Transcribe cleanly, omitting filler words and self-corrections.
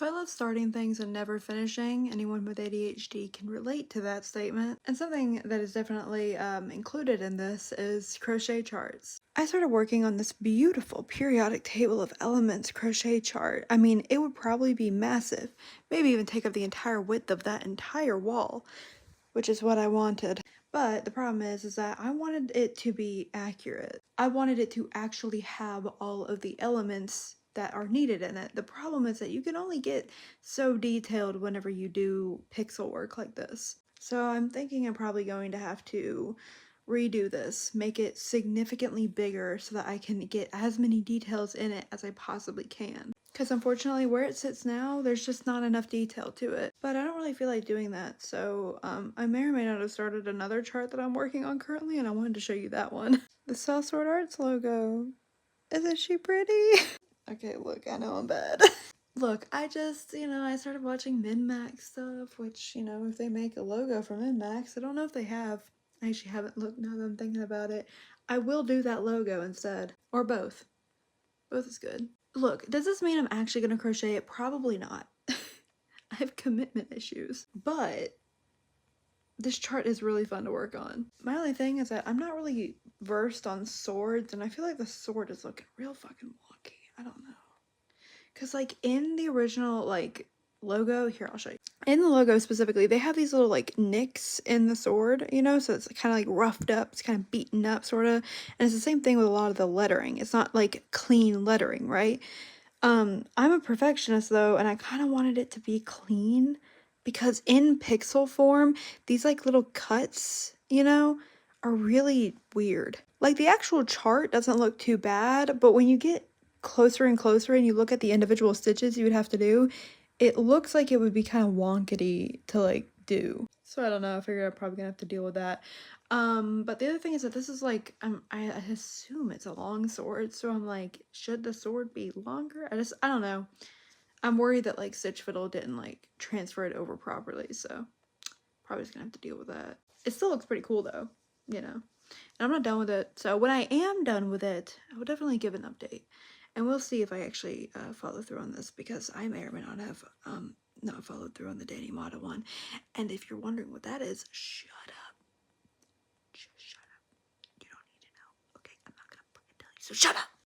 So I love starting things and never finishing. Anyone with ADHD can relate to that statement. And something that is definitely included in this is crochet charts. I started working on this beautiful periodic table of elements crochet chart. I mean, it would probably be massive, maybe even take up the entire width of that entire wall, which is what I wanted. But the problem is that I wanted it to be accurate. I wanted it to actually have all of the elements that are needed in it. The problem is that you can only get so detailed whenever you do pixel work like this. So I'm thinking I'm probably going to have to redo this, make it significantly bigger so that I can get as many details in it as I possibly can. Because unfortunately where it sits now, there's just not enough detail to it. But I don't really feel like doing that, so I may or may not have started another chart that I'm working on currently, and I wanted to show you that one. The Sellsword Arts logo. Isn't she pretty? Okay, look, I know I'm bad. Look, I just, I started watching MinMax stuff, which, if they make a logo for MinMax, I don't know if they have. I actually haven't looked now that I'm thinking about it. I will do that logo instead. Or both. Both is good. Look, does this mean I'm actually gonna crochet it? Probably not. I have commitment issues. But this chart is really fun to work on. My only thing is that I'm not really versed on swords, and I feel like the sword is looking real fucking wonky. I don't know. Because, like, in the original, like, logo, here, I'll show you. In the logo specifically, they have these little, like, nicks in the sword, so it's kind of, like, roughed up. It's kind of beaten up, sort of. And it's the same thing with a lot of the lettering. It's not, like, clean lettering, right? I'm a perfectionist, though, and I kind of wanted it to be clean. Because in pixel form, these, like, little cuts, are really weird. Like, the actual chart doesn't look too bad, but when you get closer and closer and you look at the individual stitches you would have to do, it looks like it would be kind of wonkety to like do. So I don't know, I figured I'm probably gonna have to deal with that. But the other thing is that this is like, I assume it's a long sword, so I'm like, should the sword be longer? I don't know. I'm worried that like Stitch Fiddle didn't like transfer it over properly, so probably just gonna have to deal with that. It still looks pretty cool though, and I'm not done with it, so when I am done with it, I will definitely give an update. And we'll see if I actually follow through on this, because I may or may not have not followed through on the Danny Mata one. And if you're wondering what that is, shut up. Just shut up. You don't need to know. Okay, I'm not gonna fucking tell you, so shut up!